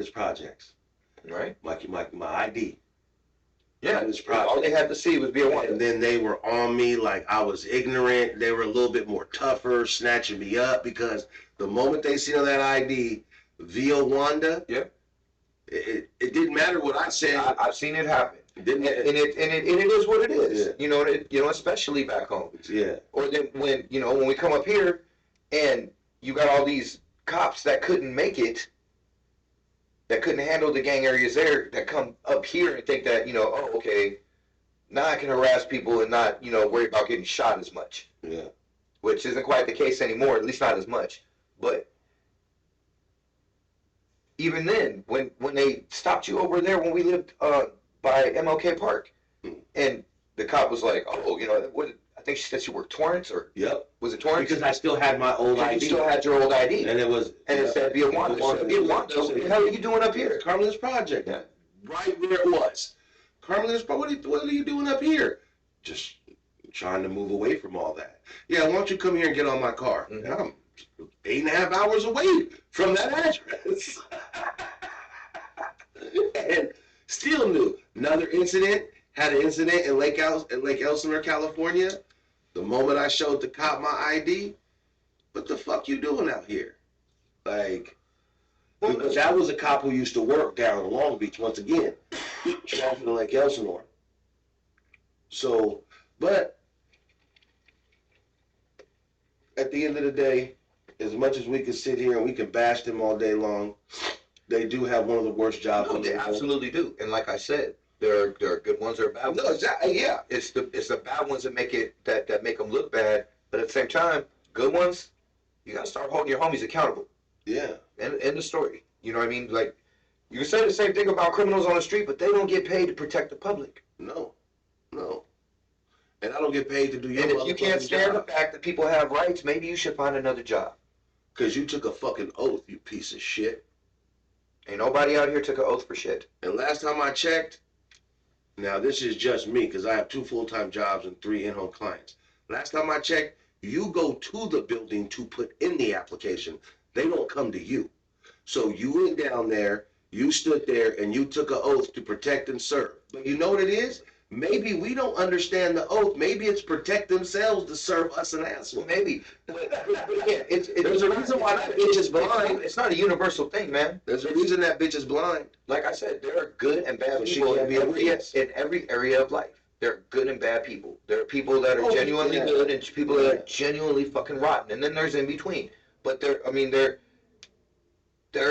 Carmen's Projects. Right. My ID. Yeah, all they had to see was be a one. And then they were on me like I was ignorant. They were a little bit more tougher, snatching me up because the moment they see on that ID, via Wanda, yeah, it didn't matter what I said. I've seen it happen. It didn't, and it is what it is. Yeah. You know, especially back home. Yeah. Or then when when we come up here, and you got all these cops that couldn't make it, that couldn't handle the gang areas there, that come up here and think that, oh, okay, now I can harass people and not, worry about getting shot as much. Yeah. Which isn't quite the case anymore, at least not as much. But even then, when they stopped you over there when we lived by MLK Park, and the cop was like, oh, what, I think she said she worked Torrance, or yep, was it Torrance? Because I still had my old ID. You still had your old ID, and it said Via Wanda. What the hell are you doing up here? Carmen's Project, yeah. Right where it was. Carmen's Project. What are you doing up here? Just trying to move away from all that. Yeah, why don't you come here and get on my car? Mm-hmm. And I'm 8.5 hours away from that address, and still new. Another incident. Had an incident in Lake Elsinore, California. The moment I showed the cop my ID, what the fuck you doing out here? Like, because that was a cop who used to work down in Long Beach once again, traffic in Lake Elsinore. So, but at the end of the day, as much as we can sit here and we can bash them all day long, they do have one of the worst jobs. No, they absolutely do. And like I said, there are good ones, there are bad ones. No, exactly. Yeah, it's the bad ones that make it that make them look bad. But at the same time, good ones, you gotta start holding your homies accountable. Yeah. End the story. You know what I mean? Like, you can say the same thing about criminals on the street, but they don't get paid to protect the public. No. And I don't get paid to do your. And if you can't stand the fact that people have rights, maybe you should find another job. Because you took a fucking oath, you piece of shit. Ain't nobody out here took an oath for shit. And last time I checked, now this is just me because I have 2 full-time jobs and 3 in-home clients. Last time I checked, you go to the building to put in the application. They don't come to you. So you went down there, you stood there, and you took an oath to protect and serve. But you know what it is? Maybe we don't understand the oath. Maybe it's protect themselves to serve us an asshole. Maybe. But again, there's a reason why that bitch is blind. It's not a universal thing, man. There's a reason that bitch is blind. Like I said, there are good and bad people in every area of life. There are good and bad people. There are people that are genuinely good and people that are genuinely fucking rotten. And then there's in between. But they're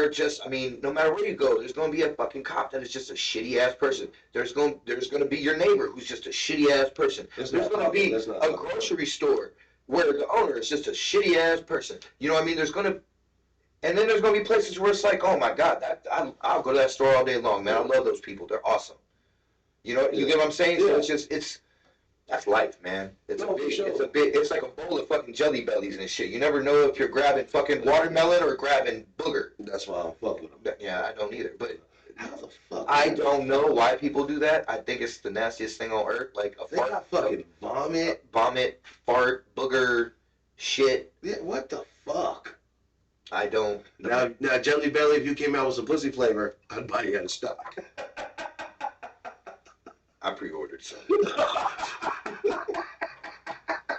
just, no matter where you go, there's going to be a fucking cop that is just a shitty ass person. There's going to be your neighbor who's just a shitty ass person. There's going to be a grocery store where the owner is just a shitty ass person. You know what I mean? And then there's going to be places where it's like, oh my God, I'll go to that store all day long, man. I love those people. They're awesome. You know, you get what I'm saying? Yeah. So that's life, man. It's like a bowl of fucking jelly bellies and shit. You never know if you're grabbing fucking watermelon or grabbing booger. That's why I don't fuck with them. Yeah, I don't either. But how the fuck? I don't know why people do that. I think it's the nastiest thing on earth. Like a fart, got fucking vomit, fart, booger, shit. Yeah, what the fuck? I don't. Now, Jelly Belly, if you came out with some pussy flavor, I'd buy you out of stock. I pre-ordered some.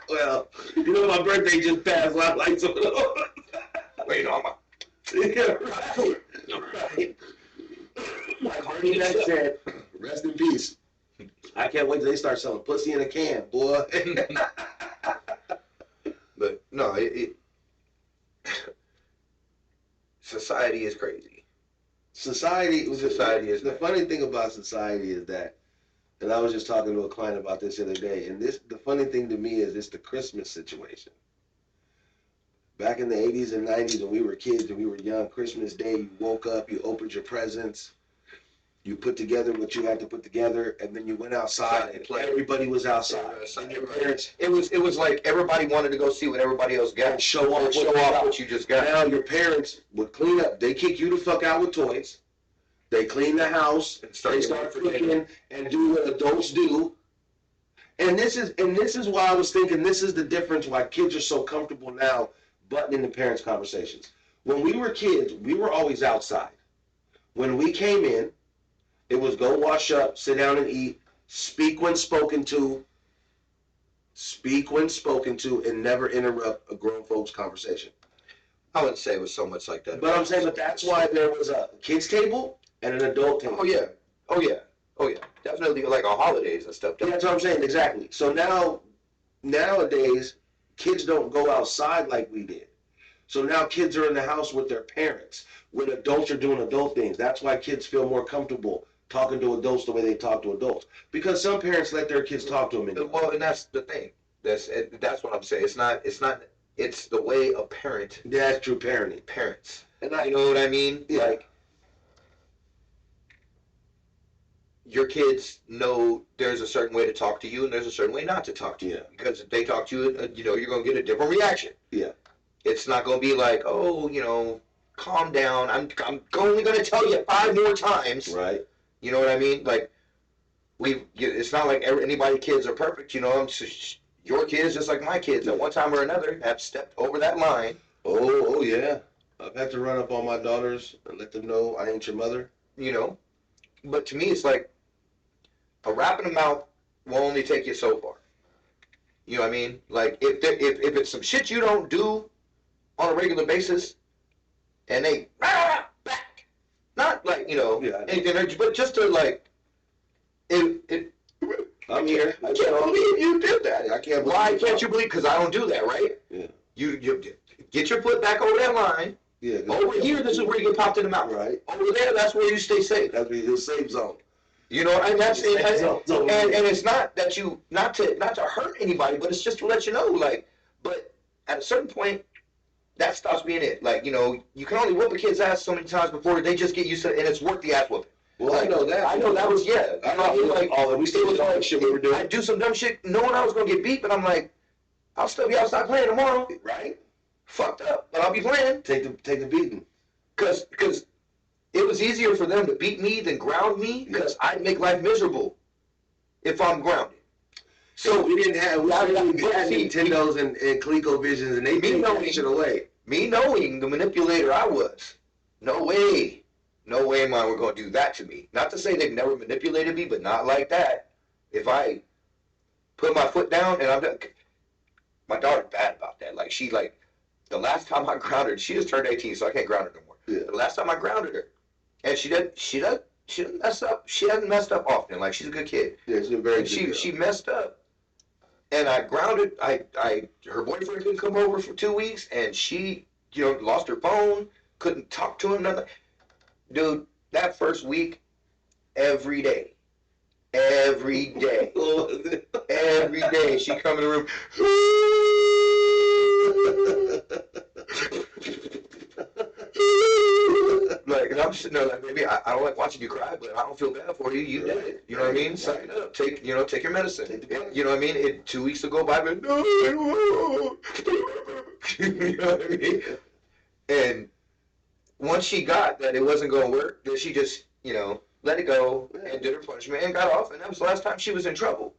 Well, you know my birthday just passed. I like some of those. Wait on my. Yeah, right. Like Hardy Neck said, rest in peace. I can't wait till they start selling pussy in a can, boy. But no, society is crazy. Society is the funny thing about society is that, and I was just talking to a client about this the other day, and the funny thing to me is it's the Christmas situation. Back in the 80s and 90s when we were kids and we were young, Christmas Day, you woke up, you opened your presents, you put together what you had to put together, and then you went outside and everybody was outside. And your parents, it was like everybody wanted to go see what everybody else got. Show off what you just got. Now your parents would clean up. They kick you the fuck out with toys. They clean the house. They start cooking and do what adults do. And this is why I was thinking this is the difference why kids are so comfortable now butting into parents' conversations. When we were kids, we were always outside. When we came in, it was go wash up, sit down and eat, speak when spoken to, and never interrupt a grown folks' conversation. I wouldn't say it was so much like that. But I'm saying, but that's why there was a kids table and an adult table. Oh yeah, oh yeah, oh yeah. Definitely like on holidays and stuff. Yeah, that's what I'm saying, exactly. So nowadays, kids don't go outside like we did. So now kids are in the house with their parents, when adults are doing adult things. That's why kids feel more comfortable talking to adults the way they talk to adults. Because some parents let their kids talk to them. Well, and that's the thing. That's what I'm saying. It's the way a parent. That's true parenting. Parents. And you know what I mean? Yeah. Like, your kids know there's a certain way to talk to you and there's a certain way not to talk to you. Because if they talk to you, you're going to get a different reaction. Yeah. It's not going to be like, oh, calm down. I'm only going to tell you 5 more times. Right. You know what I mean? Like, it's not like anybody kids are perfect. Your kids, just like my kids, at one time or another, have stepped over that line. Oh yeah. I've had to run up on my daughters and let them know I ain't your mother. But to me, it's like a rap in the mouth will only take you so far. You know what I mean? Like, if it's some shit you don't do on a regular basis, and they back, not like anything, but just to like, I'm here. I can't believe you did that. I can't. Why can't you believe? Because I don't do that, right? Yeah. You get your foot back over that line. Yeah. Over here, this is where you get popped in the mouth. Right. Over there, that's where you stay safe. That's your safe zone. And that's and it's not that you not to hurt anybody, but it's just to let you know, like. But at a certain point, that stops being it. Like, you can only whoop a kid's ass so many times before they just get used to it, and it's worth the ass whooping. Well, like, I know that. I know that was we still was all the shit we were doing. I do some dumb shit knowing I was gonna get beat, but I'm like, I'll still be outside playing tomorrow. Right? Fucked up, but I'll be playing. Take the beating. Cause it was easier for them to beat me than ground me, because I'd make life miserable if I'm grounded. So we didn't have Nintendos and ColecoVisions, and they took that shit away. Me knowing the manipulator I was, no way, man, we're gonna do that to me. Not to say they've never manipulated me, but not like that. If I put my foot down and I'm done, my daughter's bad about that. Like, the last time I grounded her, she just turned 18, so I can't ground her no more. Yeah. The last time I grounded her, and she doesn't mess up. She hasn't messed up often. Like, she's a good kid. Yeah, she's a very good girl. She messed up. And I grounded, her boyfriend couldn't come over for 2 weeks, and she, lost her phone, couldn't talk to him, nothing. Dude, that first week, every day, every day, she come in the room, like, and I'm sitting there like, baby, I don't like watching you cry, but I don't feel bad for you. You did it. You know what I mean? Suck it up. Take your medicine. You know what I mean? 2 weeks to go by, but no, I won't. You know what I mean? And once she got that it wasn't going to work, then she just, let it go and did her punishment and got off. And that was the last time she was in trouble.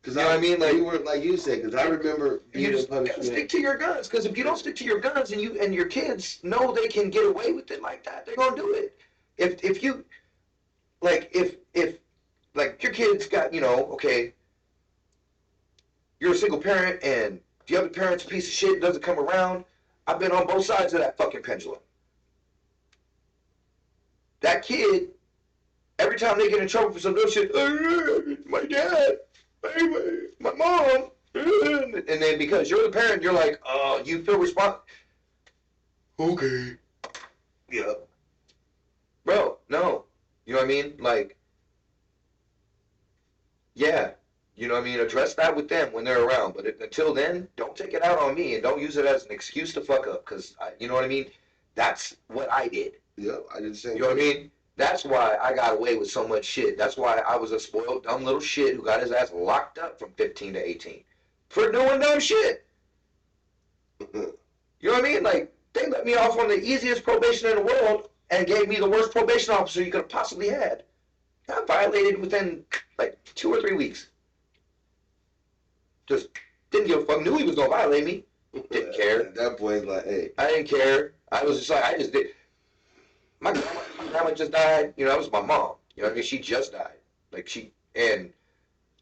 Because I mean, like you were, like you said, because I remember you just gotta stick to your guns. Because if you don't stick to your guns and your kids know they can get away with it like that, they're gonna do it. If you if your kids got okay, you're a single parent and the other parent's a piece of shit, doesn't come around. I've been on both sides of that fucking pendulum. That kid, every time they get in trouble for some dumb shit, my dad. My mom, and then because you're the parent, you're like, oh, you feel responsible. Okay. Yeah. Bro, no. You know what I mean? Like, yeah. You know what I mean? Address that with them when they're around. But until then, don't take it out on me and don't use it as an excuse to fuck up. Because, you know what I mean? That's what I did. Yeah, I did the same. You know what I mean? That's why I got away with so much shit. That's why I was a spoiled, dumb little shit who got his ass locked up from 15 to 18 for doing dumb shit. You know what I mean? Like, they let me off on the easiest probation in the world and gave me the worst probation officer you could have possibly had. I violated within, 2 or 3 weeks. Just didn't give a fuck. Knew he was going to violate me. Didn't care. At that point, like, hey. I didn't care. I was just like, I just did. my grandma just died. You know, that was my mom. You know what I mean? She just died. And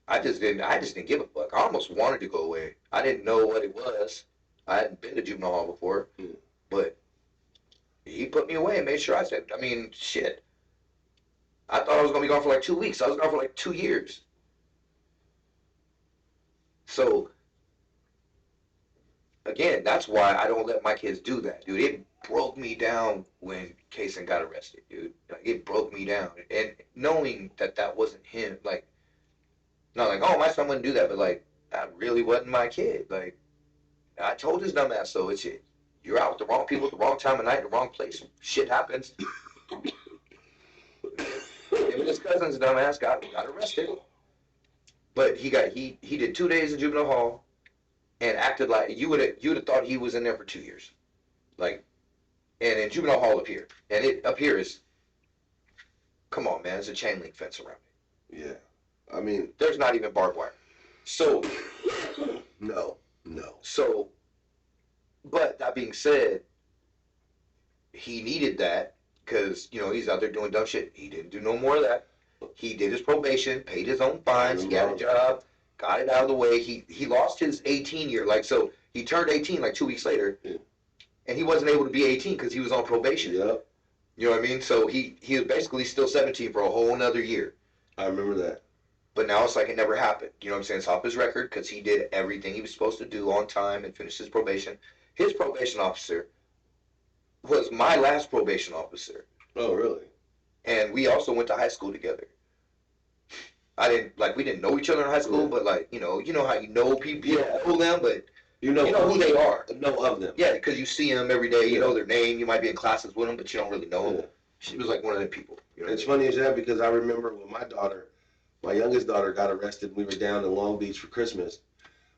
I just didn't give a fuck. I almost wanted to go away. I didn't know what it was. I hadn't been to juvenile hall before, but he put me away and made sure I said, I mean, shit. I thought I was going to be gone for like 2 weeks. I was gone for like 2 years. So, again, that's why I don't let my kids do that, dude. It broke me down when Kason got arrested, dude. Like, it broke me down. And knowing that that wasn't him, like, not like, oh, my son wouldn't do that, but like, that really wasn't my kid. Like, I told his dumb ass, so it's it. You're out with the wrong people at the wrong time of night, the wrong place. Shit happens. Him and his cousin's dumb ass got arrested. But he did 2 days in juvenile hall and acted like you would have thought he was in there for 2 years. Like, and in juvenile hall up here. And it up here is, come on, man, there's a chain link fence around it. Yeah. I mean, there's not even barbed wire. So, no. So, but that being said, he needed that because, you know, he's out there doing dumb shit. He didn't do no more of that. He did his probation, paid his own fines, he got a job, got it out of the way. He lost his 18 year. Like, so he turned 18 like 2 weeks later, and he wasn't able to be 18 because he was on probation. Yep. You know what I mean? So he was basically still 17 for a whole another year. I remember that. But now it's like it never happened. You know what I'm saying? It's off his record because he did everything he was supposed to do on time and finished his probation. His probation officer was my last probation officer. Oh, really? And we also went to high school together. We didn't know each other in high school, but like, you know how you know people, you know them, but you know who they are. Know of them. Yeah, because you see them every day, you know their name, you might be in classes with them, but you don't really know them. She was like one of them people. You know it's funny as that because I remember when my youngest daughter got arrested, we were down in Long Beach for Christmas.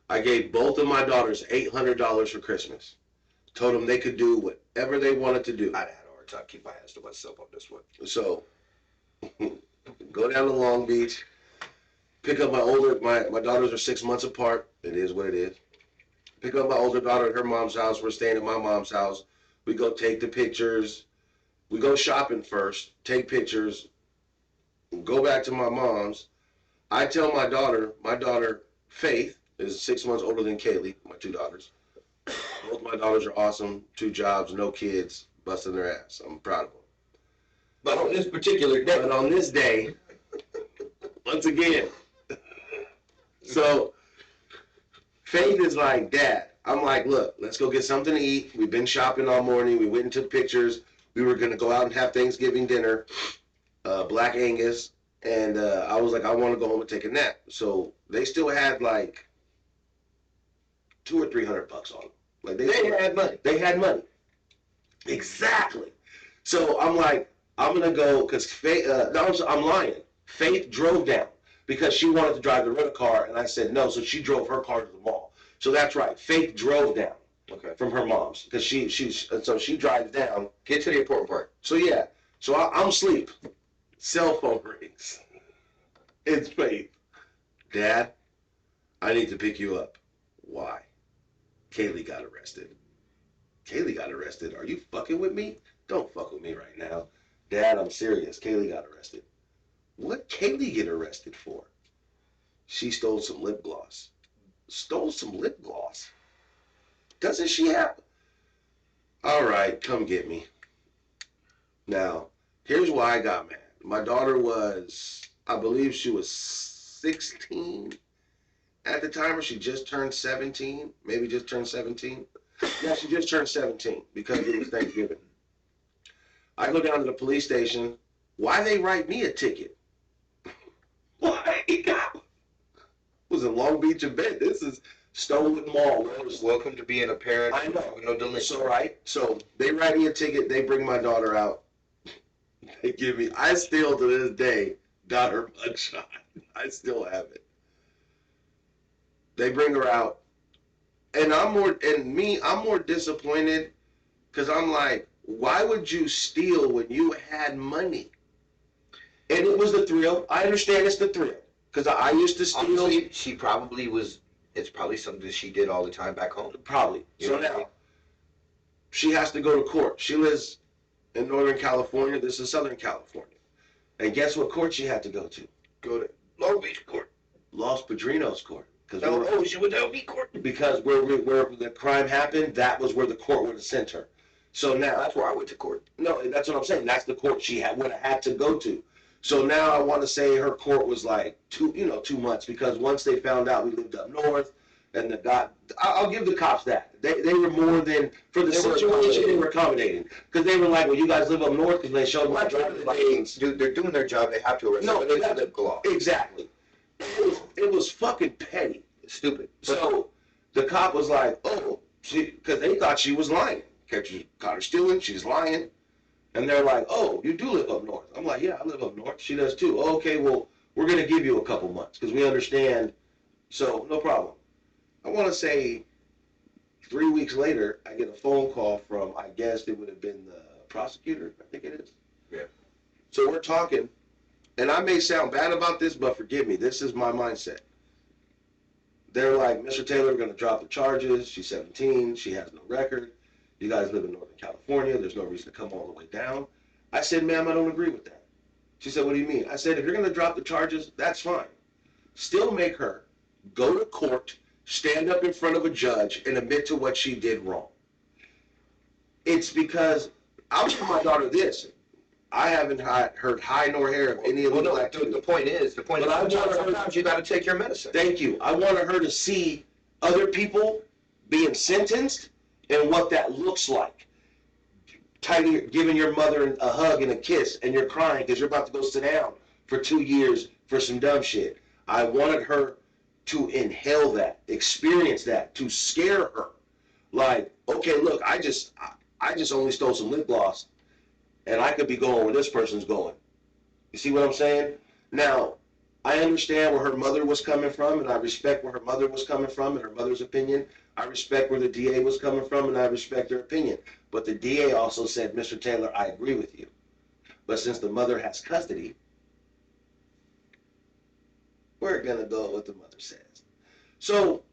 I gave both of my daughters $800 for Christmas. Told them they could do whatever they wanted to do. I'd had a hard time keeping my hands to myself on this one. So, go down to Long Beach, pick up my daughters are 6 months apart. It is what it is. Pick up my older daughter at her mom's house. We're staying at my mom's house. We go take the pictures. We go shopping first, take pictures, go back to my mom's. I tell my daughter Faith is 6 months older than Kaylee, my two daughters. Both my daughters are awesome, 2 jobs, no kids, busting their ass. I'm proud of them. But on this particular day, once again, so Faith is like, Dad, I'm like, look, let's go get something to eat. We've been shopping all morning. We went and took pictures. We were going to go out and have Thanksgiving dinner, Black Angus. And I was like, I want to go home and take a nap. So they still had like $200 or $300 on them. Like they had money. They had money. Exactly. So I'm like, I'm going to go because Faith, I'm lying. Faith drove down because she wanted to drive the rental car. And I said no. So she drove her car to the mall. So that's right. Faith drove down. Okay. From her mom's because she drives down. Get to the important part. So yeah. So I'm asleep. Cell phone rings. It's Faith. Dad, I need to pick you up. Why? Kaylee got arrested. Kaylee got arrested? Are you fucking with me? Don't fuck with me right now. Dad, I'm serious. Kaylee got arrested. What Kaylee get arrested for? She stole some lip gloss. Stole some lip gloss? Doesn't she have? All right, come get me. Now, here's why I got mad. My daughter was, I believe she was 16 at the time, or she just turned 17. Maybe just turned 17. Yeah, she just turned 17 because it was Thanksgiving. I go down to the police station. Why they write me a ticket? Why? Was in Long Beach event. This is Stonewood Mall. Welcome to being a parent. I know. No delinquent. So right. So they write me a ticket. They bring my daughter out. They give me. I still to this day got her mugshot. I still have it. They bring her out, and I'm more disappointed because I'm like, why would you steal when you had money? And it was the thrill. I understand it's the thrill because I used to steal. Honestly, she probably was. It's probably something that she did all the time back home. Probably. So now she has to go to court. She lives in Northern California. This is Southern California. And guess what court she had to go to? Go to Long Beach Court. Los Padrinos Court. No, she went to LB Court. Because where the crime happened, that was where the court would have sent her. So now that's where I went to court. No, that's what I'm saying. That's the court she would have had to go to. So now I want to say her court was like 2 months, because once they found out we lived up north, and I'll give the cops that. They were more than, for the situation, they were accommodating. Because they were like, well, you guys live up north, because they showed my driver's license. Dude, they're doing their job. They have to arrest them. No, they have to go off. Exactly. It was fucking petty. Stupid. So the cop was like, oh, because they thought she was lying. Caught her stealing, she's lying. And they're like, oh, you do live up north. I'm like, yeah, I live up north. She does too. Oh, okay, well, we're going to give you a couple months because we understand. So no problem. I want to say 3 weeks later, I get a phone call from, I guess it would have been the prosecutor. I think it is. Yeah. So we're talking, and I may sound bad about this, but forgive me. This is my mindset. They're like, Mr. Taylor, we're going to drop the charges. She's 17. She has no record. You guys live in Northern California. There's no reason to come all the way down. I said, ma'am, I don't agree with that. She said, what do you mean? I said, if you're going to drop the charges, that's fine. Still make her go to court, stand up in front of a judge, and admit to what she did wrong. It's because I'll tell my daughter this. I haven't heard high nor hair of any of the activity. The point is, sometimes you got to take your medicine. Thank you. I wanted her to see other people being sentenced and what that looks like. Giving your mother a hug and a kiss, and you're crying because you're about to go sit down for 2 years for some dumb shit. I wanted her to inhale that, experience that, to scare her. Like, okay, look, I just only stole some lip gloss, and I could be going where this person's going. You see what I'm saying? Now, I understand where her mother was coming from, and I respect where her mother was coming from and her mother's opinion. I respect where the DA was coming from, and I respect their opinion. But the DA also said, Mr. Taylor, I agree with you. But since the mother has custody, we're going to go with what the mother says. So,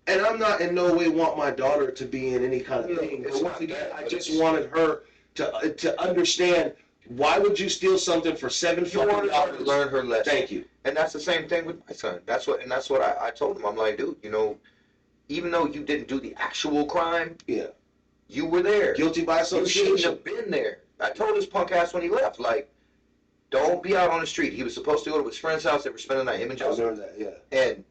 and I'm not in no way want my daughter to be in any kind of thing. But once again, I just wanted her to understand, why would you steal something for $7 fucking dollars? To learn her lesson. Thank you. And that's the same thing with my son. That's what I told him. I'm like, dude, even though you didn't do the actual crime, yeah, you were there. Guilty by association. You shouldn't have been there. I told his punk ass when he left, like, don't be out on the street. He was supposed to go to his friend's house. They were spending the night, him and Joseph. I learned that, yeah. And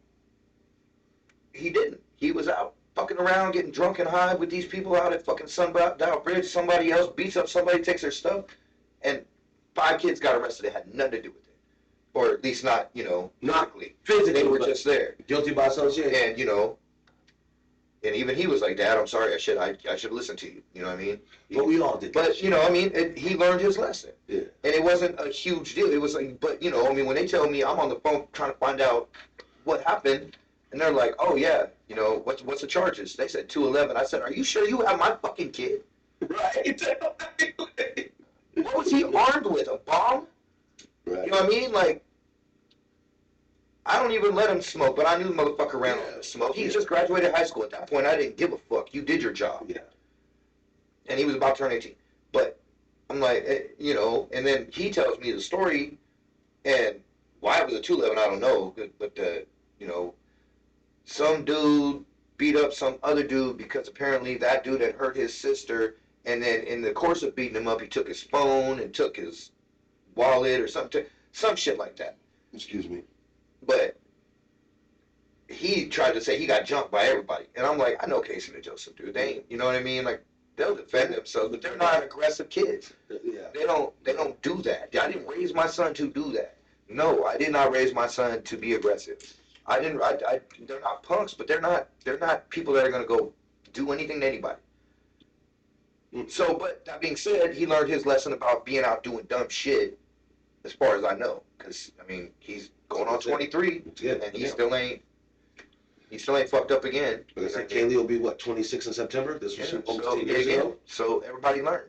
he didn't. He was out fucking around, getting drunk and high with these people out at fucking Sundial Bridge. Somebody else beats up somebody, takes their stuff, and 5 kids got arrested. It had nothing to do with it. Or at least not, not physically. They were just there. Guilty by association. And, and even he was like, Dad, I'm sorry, I should listen to you. You know what I mean? But we all did. But, he learned his lesson. Yeah. And it wasn't a huge deal. It was like, but, when they tell me I'm on the phone trying to find out what happened, and they're like, oh, yeah, what's the charges? They said 211. I said, are you sure you have my fucking kid? Right. What was he armed with? A bomb? Right. You know what I mean? Like, I don't even let him smoke, but I knew the motherfucker ran on to smoke. He just graduated high school at that point. I didn't give a fuck. You did your job. Yeah. And he was about to turn 18. But I'm like, and then he tells me the story, and why it was a 211, I don't know. But some dude beat up some other dude because apparently that dude had hurt his sister, and then in the course of beating him up, he took his phone and took his wallet or something, some shit like that. Excuse me. But he tried to say he got jumped by everybody. And I'm like, I know Casey and Joseph, dude. They ain't, you know what I mean? Like, they'll defend themselves, but they're not aggressive kids. Yeah. They don't do that. I didn't raise my son to do that. No, I did not raise my son to be aggressive. They're not punks, but they're not people that are going to go do anything to anybody. So, but that being said, he learned his lesson about being out doing dumb shit, as far as I know. Because, he's going on 23, and he still ain't fucked up again. But I said Kaylee will be, 26 in September? This was so everybody learned,